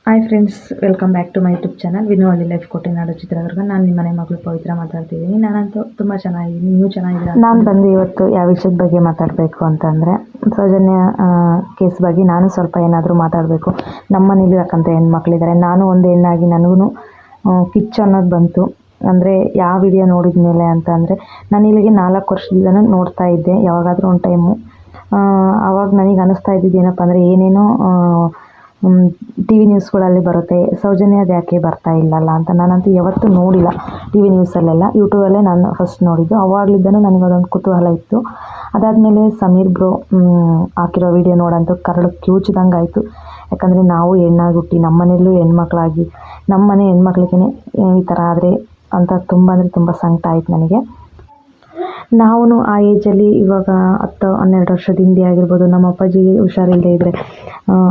Hi friends, welcome back to my YouTube channel Vino Halli life ಕೋಟೆನಾಡು ಚಿತ್ರದುರ್ಗ. ನಾನು ನಿಮ್ಮ ಮನೆ ಮಗಳು ಪವಿತ್ರ ಮಾತಾಡ್ತಿದ್ದೀನಿ. ನಾನಂತೂ ತುಂಬ ಚೆನ್ನಾಗಿದ್ದೀನಿ, ನೀವು ಚೆನ್ನಾಗಿದ್ದೀರಾ? ನಾನು ಬಂದು ಇವತ್ತು ಯಾವ ವಿಷಯದ ಬಗ್ಗೆ ಮಾತಾಡಬೇಕು ಅಂತಂದರೆ ಸೌಜನ್ಯ ಕೇಸ್ ಬಗ್ಗೆ ನಾನು ಸ್ವಲ್ಪ ಏನಾದರೂ ಮಾತಾಡಬೇಕು. ನಮ್ಮ ಮನೇಲಿ ಯಾಕಂತ ಹೆಣ್ಮಕ್ಳಿದ್ದಾರೆ, ನಾನು ಒಂದು ಹೆಣ್ಣಾಗಿ ನನಗೂ ಕಿಚ್ಚು ಅನ್ನೋದು ಬಂತು. ಅಂದರೆ ಯಾವ ವಿಡಿಯೋ ನೋಡಿದ ಮೇಲೆ ಅಂತ ಅಂದರೆ ನಾನು ಇಲ್ಲಿಗೆ 4 ವರ್ಷದಿಂದ ನೋಡ್ತಾ ಇದ್ದೆ. ಯಾವಾಗಾದರೂ ಒಂದು ಟೈಮು ಆವಾಗ ನನಗೆ ಅನ್ನಿಸ್ತಾ ಇದ್ದಿದ್ದು ಏನಪ್ಪ ಅಂದರೆ ಏನೇನೋ ಟಿ ವಿ ನ್ಯೂಸ್ಗಳಲ್ಲಿ ಬರುತ್ತೆ, ಸೌಜನ್ಯದು ಯಾಕೆ ಬರ್ತಾ ಇಲ್ಲಲ್ಲ ಅಂತ. ನಾನಂತೂ ಯಾವತ್ತೂ ನೋಡಿಲ್ಲ ಟಿ ವಿ ನ್ಯೂಸಲ್ಲೆಲ್ಲ, ಯೂಟ್ಯೂಬಲ್ಲೇ ನಾನು ಫಸ್ಟ್ ನೋಡಿದ್ದು. ಅವಾಗಲಿದ್ದನೂ ನನಗೆ ಅದೊಂದು ಕುತೂಹಲ ಇತ್ತು. ಅದಾದಮೇಲೆ ಸಮೀರ್ ಬ್ರೋ ಹಾಕಿರೋ ವಿಡಿಯೋ ನೋಡಂತೂ ಕರಳು ಕಿವುಚಿದಂಗೆ ಆಯಿತು. ಯಾಕಂದರೆ ನಾವು ಹೆಣ್ಣಾಗಿ ಹುಟ್ಟಿ ನಮ್ಮ ಮನೆಯಲ್ಲೂ ಹೆಣ್ಮಕ್ಳಾಗಿ ನಮ್ಮ ಮನೆ ಹೆಣ್ಮಕ್ಳಿಗೆ ಈ ಥರ ಆದರೆ ಅಂತ ತುಂಬ ಅಂದರೆ ತುಂಬ ಸಂಕಟ ಆಯಿತು ನನಗೆ. ನಾವು ಆ ಏಜಲ್ಲಿ ಇವಾಗ 10-12 ವರ್ಷದ ಹಿಂದೆ ಆಗಿರ್ಬೋದು, ನಮ್ಮ ಅಪ್ಪಾಜಿಗೆ ಹುಷಾರಿಲ್ಲದೆ ಇದ್ದರೆ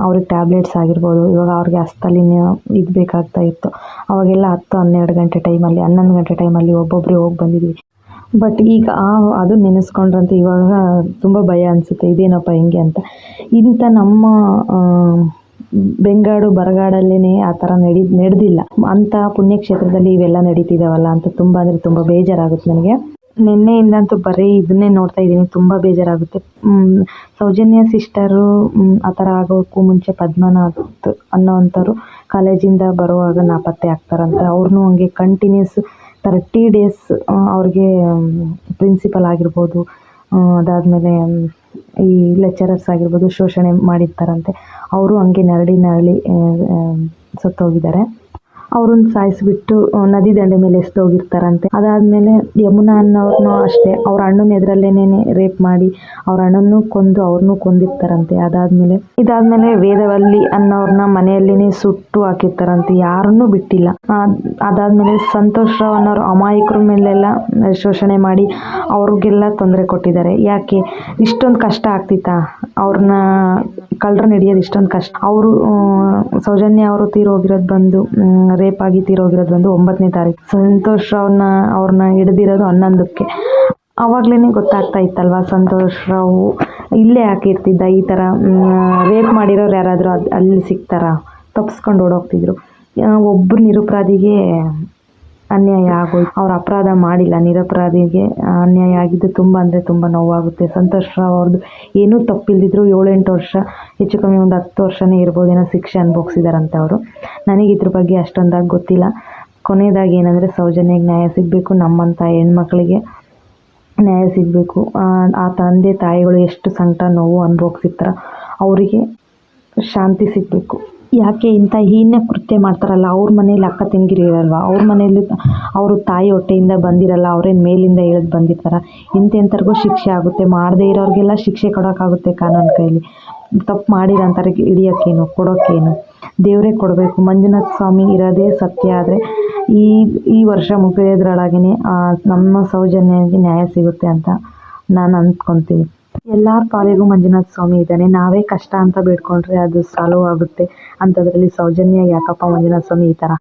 ಅವ್ರಿಗೆ ಟ್ಯಾಬ್ಲೆಟ್ಸ್ ಆಗಿರ್ಬೋದು, ಇವಾಗ ಅವ್ರಿಗೆ ಹಸ್ತಲಿನ ಇದು ಬೇಕಾಗ್ತಾ ಇತ್ತು. ಅವಾಗೆಲ್ಲ 10-12 ಗಂಟೆ ಟೈಮಲ್ಲಿ 11 ಗಂಟೆ ಟೈಮಲ್ಲಿ ಒಬ್ಬೊಬ್ಬರೇ ಹೋಗಿ ಬಂದಿದ್ವಿ. ಬಟ್ ಈಗ ಅದು ನೆನೆಸ್ಕೊಂಡ್ರಂತೂ ಇವಾಗ ತುಂಬ ಭಯ ಅನಿಸುತ್ತೆ, ಇದೇನಪ್ಪ ಹಿಂಗೆ ಅಂತ. ಇಂಥ ನಮ್ಮ ಬೆಂಗಾಡು ಬರಗಾಡಲ್ಲೇ ಆ ಥರ ನಡೆದಿಲ್ಲ. ಅಂಥ ಪುಣ್ಯಕ್ಷೇತ್ರದಲ್ಲಿ ಇವೆಲ್ಲ ನಡೀತಿದ್ದಾವಲ್ಲ ಅಂತ ತುಂಬ ಅಂದರೆ ತುಂಬ ಬೇಜಾರಾಗುತ್ತೆ ನನಗೆ. ನಿನ್ನೆಯಿಂದಂತೂ ಬರೀ ಇದನ್ನೇ ನೋಡ್ತಾ ಇದ್ದೀನಿ, ತುಂಬ ಬೇಜಾರಾಗುತ್ತೆ. ಸೌಜನ್ಯ ಸಿಸ್ಟರು ಆ ಥರ ಆಗೋಕ್ಕೂ ಮುಂಚೆ ಪದ್ಮನಾಥ್ ಅನ್ನೋವಂಥವ್ರು ಕಾಲೇಜಿಂದ ಬರುವಾಗ ನಾಪತ್ತೆ ಆಗ್ತಾರಂತೆ. ಅವ್ರನ್ನೂ ಹಂಗೆ ಕಂಟಿನ್ಯೂಸ್ 30 ಡೇಸ್ ಅವ್ರಿಗೆ ಪ್ರಿನ್ಸಿಪಲ್ ಆಗಿರ್ಬೋದು, ಅದಾದಮೇಲೆ ಈ ಲೆಕ್ಚರರ್ಸ್ ಆಗಿರ್ಬೋದು ಶೋಷಣೆ ಮಾಡಿರ್ತಾರಂತೆ. ಅವರು ಹಂಗೆ ನರಳಿ ಸತ್ತೋಗಿದ್ದಾರೆ. ಅವ್ರನ್ನ ಸಾಯಿಸಿಬಿಟ್ಟು ನದಿ ದಂಡೆ ಮೇಲೆ ಎಸ್ದೋಗಿರ್ತಾರಂತೆ. ಅದಾದಮೇಲೆ ಯಮುನಾ ಅನ್ನೋರ್ನೂ ಅಷ್ಟೇ, ಅವ್ರ ಅಣ್ಣನ ಎದುರಲ್ಲೇನೆ ರೇಪ್ ಮಾಡಿ ಅವ್ರ ಅಣ್ಣನೂ ಕೊಂದು ಅವ್ರನ್ನೂ ಕೊಂದಿರ್ತಾರಂತೆ. ಇದಾದಮೇಲೆ ವೇದವಲ್ಲಿ ಅನ್ನೋರನ್ನ ಮನೆಯಲ್ಲೇ ಸುಟ್ಟು ಹಾಕಿರ್ತಾರಂತೆ, ಯಾರನ್ನೂ ಬಿಟ್ಟಿಲ್ಲ. ಅದಾದಮೇಲೆ ಸಂತೋಷ್ ರಾವ್ ಅನ್ನೋರು ಅಮಾಯಕರ ಮೇಲೆಲ್ಲ ಶೋಷಣೆ ಮಾಡಿ ಅವ್ರಿಗೆಲ್ಲ ತೊಂದರೆ ಕೊಟ್ಟಿದ್ದಾರೆ. ಯಾಕೆ ಇಷ್ಟೊಂದು ಕಷ್ಟ ಆಗ್ತಿತ್ತಾ? ಅವ್ರನ್ನ ಕಳ್ಳರನ್ನ ಹಿಡಿಯೋದು ಇಷ್ಟೊಂದು ಕಷ್ಟ. ಅವರು ಸೌಜನ್ಯ ಅವರು ತೀರೋಗಿರೋದು ಬಂದು ರೇಪ್ ಆಗಿ ತೀರೋಗಿರೋದು ಬಂದು 9ನೇ ತಾರೀಕು. ಸಂತೋಷ್ ಅವ್ರನ್ನ ಹಿಡಿದಿರೋದು 11ಕ್ಕೆ. ಆವಾಗಲೇ ಗೊತ್ತಾಗ್ತಾ ಇತ್ತಲ್ವ, ಸಂತೋಷ್ ರಾವ್ ಇಲ್ಲೇ ಹಾಕಿರ್ತಿದ್ದ. ಈ ಥರ ರೇಪ್ ಮಾಡಿರೋರು ಯಾರಾದರೂ ಅಲ್ಲಿ ಸಿಗ್ತಾರಾ? ತಪ್ಪಿಸ್ಕೊಂಡು ಓಡೋಗ್ತಿದ್ರು. ಒಬ್ಬರು ನಿರಪರಾಧಿಗೆ ಅನ್ಯಾಯ ಆಗೋಯ್ತು. ಅವ್ರು ಅಪರಾಧ ಮಾಡಿಲ್ಲ, ನಿರಪರಾಧಿಗೆ ಅನ್ಯಾಯ ಆಗಿದ್ದು ತುಂಬ ಅಂದರೆ ತುಂಬ ನೋವಾಗುತ್ತೆ. ಸಂತೋಷ್ ರಾವ್ ಅವ್ರದ್ದು ಏನೂ ತಪ್ಪಿಲ್ದಿದ್ರು 7-8 ವರ್ಷ, ಹೆಚ್ಚು ಕಮ್ಮಿ ಒಂದು 10 ವರ್ಷನೇ ಇರ್ಬೋದೇನೋ ಶಿಕ್ಷೆ ಅನುಭವಿಸಿದಾರಂತೆ ಅವರು. ನನಗೆ ಇದ್ರ ಬಗ್ಗೆ ಅಷ್ಟೊಂದಾಗಿ ಗೊತ್ತಿಲ್ಲ. ಕೊನೆಯದಾಗಿ ಏನಂದರೆ ಸೌಜನ್ಯಗೆ ನ್ಯಾಯ ಸಿಗಬೇಕು, ನಮ್ಮಂಥ ಹೆಣ್ಮಕ್ಳಿಗೆ ನ್ಯಾಯ ಸಿಗಬೇಕು. ಆ ತಂದೆ ತಾಯಿಗಳು ಎಷ್ಟು ಸಂಕಟ ನೋವು ಅನುಭವಿಸಿರ್ತಾರ, ಅವರಿಗೆ ಶಾಂತಿ ಸಿಗಬೇಕು. ಯಾಕೆ ಇಂಥ ಹೀನ ಕೃತ್ಯ ಮಾಡ್ತಾರಲ್ಲ, ಅವ್ರ ಮನೇಲಿ ಅಕ್ಕ ತಂಗಿರು ಇರಲ್ವ? ಅವ್ರ ಮನೇಲಿ ಅವರು ತಾಯಿ ಹೊಟ್ಟೆಯಿಂದ ಬಂದಿರಲ್ಲ, ಅವ್ರೇನು ಮೇಲಿಂದ ಇಳಿದು ಬಂದಿರ್ತಾರ? ಇಂಥೆಂಥವ್ರಿಗೂ ಶಿಕ್ಷೆ ಆಗುತ್ತೆ, ಮಾಡದೇ ಇರೋರಿಗೆಲ್ಲ ಶಿಕ್ಷೆ ಕೊಡೋಕ್ಕಾಗುತ್ತೆ ಕಾನೂನು ಕೈಲಿ. ತಪ್ಪು ಮಾಡಿರೋಂಥವ್ರಿಗೆ ಹಿಡಿಯೋಕ್ಕೇನು, ಕೊಡೋಕ್ಕೇನು? ದೇವರೇ ಕೊಡಬೇಕು. ಮಂಜುನಾಥ ಸ್ವಾಮಿ ಇರೋದೇ ಸತ್ಯ. ಆದರೆ ಈ ವರ್ಷ ಮುಗಿಯೋದ್ರೊಳಗೇ ನಮ್ಮ ಸೌಜನ್ಯಗೆ ನ್ಯಾಯ ಸಿಗುತ್ತೆ ಅಂತ ನಾನು ಅಂದ್ಕೊತೀನಿ. ಎಲ್ಲರ ಪಾಲಿಗೂ ಮಂಜುನಾಥ ಸ್ವಾಮಿ ಇದ್ದಾನೆ. ನಾವೇ ಕಷ್ಟ ಅಂತ ಬೇಡ್ಕೊಂಡ್ರೆ ಅದು ಸಾಲ್ವ್ ಆಗುತ್ತೆ. ಅಂಥದ್ರಲ್ಲಿ ಸೌಜನ್ಯ ಯಾಕಪ್ಪ ಮಂಜುನಾಥ ಸ್ವಾಮಿ ಈ ಥರ?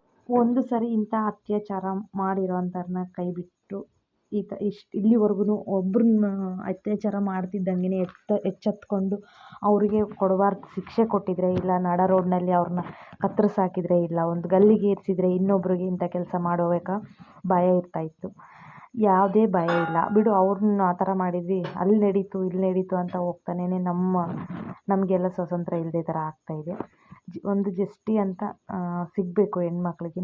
ಒಂದು ಸರಿ ಇಂಥ ಅತ್ಯಾಚಾರ ಮಾಡಿರೋಂಥವ್ರನ್ನ ಕೈ ಬಿಟ್ಟು ಇಲ್ಲಿವರೆಗೂ ಒಬ್ಬರನ್ನ ಅತ್ಯಾಚಾರ ಮಾಡ್ತಿದ್ದಂಗೆ ಎಚ್ಚೆತ್ಕೊಂಡು ಅವರಿಗೆ ಕೊಡಬಾರ್ದು ಶಿಕ್ಷೆ ಕೊಟ್ಟಿದ್ರೆ, ಇಲ್ಲ ನಡ ರೋಡ್ನಲ್ಲಿ ಅವ್ರನ್ನ ಕತ್ತರಿಸಾಕಿದ್ರೆ, ಇಲ್ಲ ಒಂದು ಗಲ್ಲಿಗೆ ಏರಿಸಿದ್ರೆ ಇನ್ನೊಬ್ರಿಗೆ ಇಂಥ ಕೆಲಸ ಮಾಡೋಬೇಕಾ ಭಯ ಇರ್ತಾಯಿತ್ತು. ಯಾವುದೇ ಭಯ ಇಲ್ಲ ಬಿಡು. ಅವ್ರನ್ನ ಆ ಥರ ಮಾಡಿದ್ವಿ, ಅಲ್ಲಿ ನಡೀತು ಇಲ್ಲಿ ನಡೀತು ಅಂತ ಹೋಗ್ತಾನೇ ನಮಗೆಲ್ಲ ಸ್ವಾತಂತ್ರ್ಯ ಇಲ್ಲದೆ ಥರ ಆಗ್ತಾಯಿದೆ. ಒಂದು ಜಸ್ಟಿ ಅಂತ ಸಿಗಬೇಕು ಹೆಣ್ಮಕ್ಳಿಗೆ.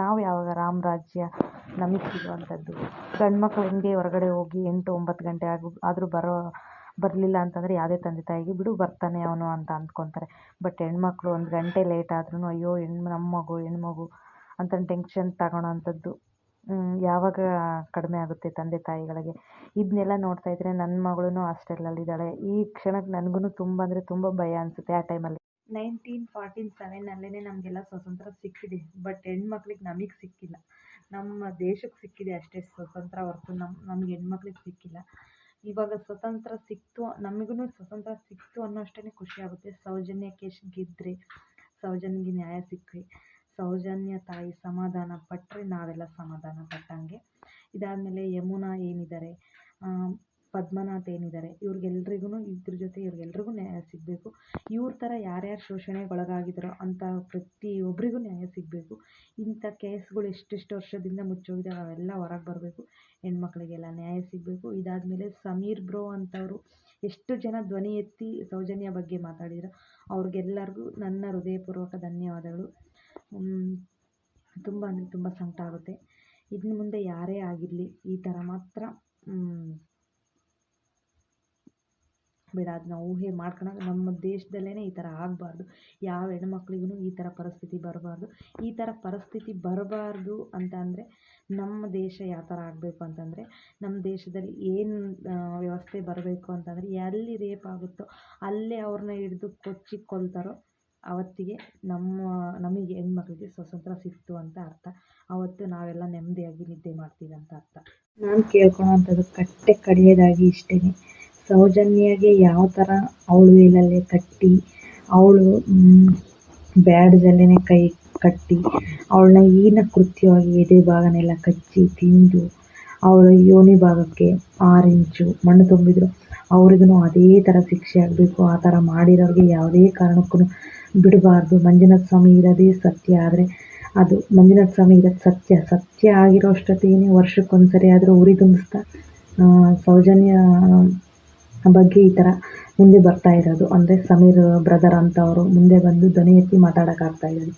ನಾವು ಯಾವಾಗ ರಾಮರಾಜ್ಯ ನಮಗೆ ಸಿಗುವಂಥದ್ದು? ಗಂಡು ಮಕ್ಳು ಹೆಂಗೆ ಹೊರಗಡೆ ಹೋಗಿ 8-9 ಗಂಟೆ ಆದರೂ ಬರಲಿಲ್ಲ ಅಂತಂದರೆ ಯಾವುದೇ ತಂದೆ ತಾಯಿಗೆ ಬಿಡು ಬರ್ತಾನೆ ಅವನು ಅಂತ ಅಂದ್ಕೊತಾರೆ. ಬಟ್ ಹೆಣ್ಮಕ್ಳು 1 ಗಂಟೆ ಲೇಟ್ ಆದ್ರೂ ಅಯ್ಯೋ ನಮ್ಮ ಹೆಣ್ಮಗು ಅಂತ ಟೆನ್ಷನ್ ತಗೊಳ್ಳೋವಂಥದ್ದು ಯಾವಾಗ ಕಡಿಮೆ ಆಗುತ್ತೆ ತಂದೆ ತಾಯಿಗಳಿಗೆ? ಇದನ್ನೆಲ್ಲ ನೋಡ್ತಾ ಇದ್ದರೆ ನನ್ನ ಮಗಳೂ ಹಾಸ್ಟೆಲಲ್ಲಿದ್ದಾಳೆ. ಈ ಕ್ಷಣಕ್ಕೆ ನನಗೂ ತುಂಬ ಅಂದರೆ ತುಂಬ ಭಯ ಅನಿಸುತ್ತೆ. ಆ ಟೈಮಲ್ಲಿ 1947 ನಮಗೆಲ್ಲ ಸ್ವಾತಂತ್ರ್ಯ ಸಿಕ್ಕಿದೆ. ಬಟ್ ಹೆಣ್ಮಕ್ಳಿಗೆ ನಮಗೆ ಸಿಕ್ಕಿಲ್ಲ. ನಮ್ಮ ದೇಶಕ್ಕೆ ಸಿಕ್ಕಿದೆ ಅಷ್ಟೇ ಸ್ವಾತಂತ್ರ್ಯ, ಹೊರತು ನಮ್ಗೆ ಹೆಣ್ಮಕ್ಳಿಗೆ ಸಿಕ್ಕಿಲ್ಲ. ಇವಾಗ ಸ್ವತಂತ್ರ ಸಿಕ್ತು, ನಮಗೂ ಸ್ವತಂತ್ರ ಸಿಕ್ತು ಅನ್ನೋಷ್ಟೇ ಖುಷಿ ಆಗುತ್ತೆ. ಸೌಜನ್ಯ ಕೇಸ್ ಗೆದ್ದರೆ, ಸೌಜನ್ಯಗೆ ನ್ಯಾಯ ಸಿಕ್ಕರೆ, ಸೌಜನ್ಯ ತಾಯಿ ಸಮಾಧಾನ ಪಟ್ಟರೆ ನಾವೆಲ್ಲ ಸಮಾಧಾನ ಪಟ್ಟಂಗೆ. ಇದಾದಮೇಲೆ ಯಮುನಾ ಏನಿದ್ದಾರೆ, ಪದ್ಮನಾಥ್ ಏನಿದ್ದಾರೆ ಇವ್ರಿಗೆಲ್ರಿಗೂ ಇದ್ರ ಜೊತೆ ಇವ್ರಿಗೆಲ್ರಿಗೂ ನ್ಯಾಯ ಸಿಗಬೇಕು. ಇವ್ರ ಥರ ಯಾರ್ಯಾರು ಶೋಷಣೆಗೊಳಗಾಗಿದ್ದಾರೋ ಅಂಥ ಪ್ರತಿಯೊಬ್ಬರಿಗೂ ನ್ಯಾಯ ಸಿಗಬೇಕು. ಇಂಥ ಕೇಸ್ಗಳು ಎಷ್ಟೆಷ್ಟು ವರ್ಷದಿಂದ ಮುಚ್ಚೋಗಿದ್ದಾವೆ ಅವೆಲ್ಲ ಹೊರಗೆ ಬರಬೇಕು. ಹೆಣ್ಮಕ್ಳಿಗೆಲ್ಲ ನ್ಯಾಯ ಸಿಗಬೇಕು. ಇದಾದಮೇಲೆ ಸಮೀರ್ ಬ್ರೋ ಅಂತವರು ಎಷ್ಟು ಜನ ಧ್ವನಿ ಎತ್ತಿ ಸೌಜನ್ಯ ಬಗ್ಗೆ ಮಾತಾಡಿದ್ರು ಅವ್ರಿಗೆಲ್ಲರಿಗೂ ನನ್ನ ಹೃದಯಪೂರ್ವಕ ಧನ್ಯವಾದಗಳು. ತುಂಬ ಅಂದರೆ ತುಂಬ ಸಂಕಟ ಆಗುತ್ತೆ. ಇನ್ನು ಮುಂದೆ ಯಾರೇ ಆಗಿರಲಿ ಈ ಥರ ಮಾತ್ರ ಬೇಡ, ಅದು ನಾವು ಊಹೆ ಮಾಡ್ಕೊಳಕ್ಕೆ ನಮ್ಮ ದೇಶದಲ್ಲೇ ಈ ಥರ ಆಗಬಾರ್ದು. ಯಾವ ಹೆಣ್ಮಕ್ಳಿಗೂ ಈ ಥರ ಪರಿಸ್ಥಿತಿ ಬರಬಾರ್ದು. ಈ ಥರ ಪರಿಸ್ಥಿತಿ ಬರಬಾರ್ದು ಅಂತ ಅಂದರೆ ನಮ್ಮ ದೇಶ ಯಾವ ಥರ ಆಗಬೇಕು ಅಂತಂದರೆ, ನಮ್ಮ ದೇಶದಲ್ಲಿ ಏನು ವ್ಯವಸ್ಥೆ ಬರಬೇಕು ಅಂತಂದರೆ, ಎಲ್ಲಿ ರೇಪ್ ಆಗುತ್ತೋ ಅಲ್ಲೇ ಅವ್ರನ್ನ ಹಿಡಿದು ಕೊಚ್ಚಿ ಕೊಲ್ತಾರೋ ಅವತ್ತಿಗೆ ನಮಗೆ ಹೆಣ್ಮಕ್ಳಿಗೆ ಸ್ವತಂತ್ರ ಸಿಕ್ತು ಅಂತ ಅರ್ಥ. ಆವತ್ತು ನಾವೆಲ್ಲ ನೆಮ್ಮದಿಯಾಗಿ ನಿದ್ದೆ ಮಾಡ್ತೀವಿ ಅಂತ ಅರ್ಥ. ನಾನು ಕೇಳ್ಕೊಳೋವಂಥದ್ದು ಕಡೆಯದಾಗಿ ಇಷ್ಟೇ, ಸೌಜನ್ಯಗೆ ಯಾವ ಥರ ಅವಳು ವೇಲಲ್ಲೇ ಕಟ್ಟಿ ಅವಳು ಬ್ಯಾಡ್ಜಲ್ಲೇ ಕೈ ಕಟ್ಟಿ ಅವಳನ್ನ ಕೃತ್ಯವಾಗಿ ಎದೆ ಭಾಗನೆಲ್ಲ ಕಚ್ಚಿ ತಿಂದು ಅವಳ ಯೋನಿ ಭಾಗಕ್ಕೆ 6 ಇಂಚು ಮಣ್ಣು ತುಂಬಿದ್ರು ಅವ್ರಿಗೂ ಅದೇ ಥರ ಶಿಕ್ಷೆ ಆಗಬೇಕು. ಆ ಥರ ಮಾಡಿರೋರಿಗೆ ಯಾವುದೇ ಕಾರಣಕ್ಕೂ ಬಿಡಬಾರ್ದು. ಮಂಜುನಾಥ ಸ್ವಾಮಿ ಇರೋದೇ ಸತ್ಯ, ಆದರೆ ಅದು ಮಂಜುನಾಥ ಸ್ವಾಮಿ ಇರೋದು ಸತ್ಯ ಆಗಿರೋ ಅಷ್ಟೊತ್ತಿಗೆ ವರ್ಷಕ್ಕೊಂದ್ಸರಿ ಆದರೂ ಉರಿ ತುಂಬಿಸ್ತಾ ಸೌಜನ್ಯ ಬಗ್ಗೆ ಈ ಥರ ಮುಂದೆ ಬರ್ತಾ ಇರೋದು. ಅಂದರೆ ಸಮೀರ್ ಬ್ರದರ್ ಅಂತವರು ಮುಂದೆ ಬಂದು ಧ್ವನಿ ಎತ್ತಿ ಮಾತಾಡೋಕ್ಕಾಗ್ತಾ ಇರೋದು.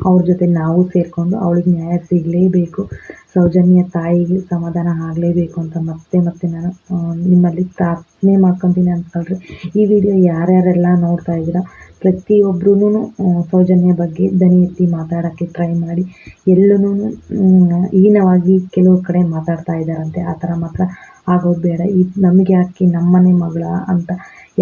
ಅವ್ರ ಜೊತೆ ನಾವು ಸೇರಿಕೊಂಡು ಅವಳಿಗೆ ನ್ಯಾಯ ಸಿಗಲೇಬೇಕು, ಸೌಜನ್ಯ ತಾಯಿಗೆ ಸಮಾಧಾನ ಆಗಲೇಬೇಕು ಅಂತ ಮತ್ತೆ ನಾನು ನಿಮ್ಮಲ್ಲಿ ಪ್ರಾರ್ಥನೆ ಮಾಡ್ಕೊತೀನಿ ಅಂದ್ಕೊಳ್ರಿ. ಈ ವಿಡಿಯೋ ಯಾರ್ಯಾರೆಲ್ಲ ನೋಡ್ತಾ ಇದ್ದೀರಾ ಪ್ರತಿಯೊಬ್ಬರೂ ಸೌಜನ್ಯ ಬಗ್ಗೆ ಧ್ವನಿ ಎತ್ತಿ ಮಾತಾಡೋಕ್ಕೆ ಟ್ರೈ ಮಾಡಿ. ಎಲ್ಲೂ ಹೀನವಾಗಿ ಕೆಲವು ಕಡೆ ಮಾತಾಡ್ತಾ ಇದ್ದಾರಂತೆ, ಆ ಥರ ಮಾತ್ರ ಆಗೋದು ಬೇಡ. ನಮಗೆ ಯಾಕೆ ನಮ್ಮನೆ ಮಗಳ ಅಂತ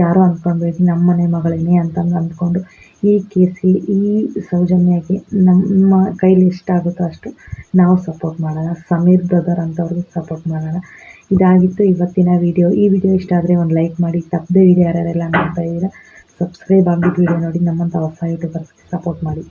ಯಾರೋ ಅಂದ್ಕೊಳ್ಬೇಡಿ, ನಮ್ಮನೆ ಮಗಳೇನೆ ಅಂತ ಅಂದ್ಕೊಂಡು ಈ ಕೇಸಿಗೆ ಈ ಸೌಜನ್ಯಗೆ ನಮ್ಮ ಕೈಲಿ ಎಷ್ಟಾಗುತ್ತೋ ಅಷ್ಟು ನಾವು ಸಪೋರ್ಟ್ ಮಾಡೋಣ. ಸಮೀರ್ ಬ್ರದರ್ ಅಂತವ್ರಿಗೆ ಸಪೋರ್ಟ್ ಮಾಡೋಣ. ಇದಾಗಿತ್ತು ಇವತ್ತಿನ ವಿಡಿಯೋ. ಈ ವಿಡಿಯೋ ಇಷ್ಟ ಆದರೆ ಒಂದು ಲೈಕ್ ಮಾಡಿ. ತಪ್ಪದೆ ವಿಡಿಯೋ ಯಾರ್ಯಾರೆಲ್ಲ ನೋಡ್ತಾ ಇದ್ದೀರಾ ಸಬ್ಸ್ಕ್ರೈಬ್ ಆಗಿಬಿಟ್ಟು ವಿಡಿಯೋ ನೋಡಿ ನಮ್ಮಂಥ ಹೊಸ ಯೂಟ್ಯೂಬರ್ಸ್ಗೆ ಸಪೋರ್ಟ್ ಮಾಡಿ.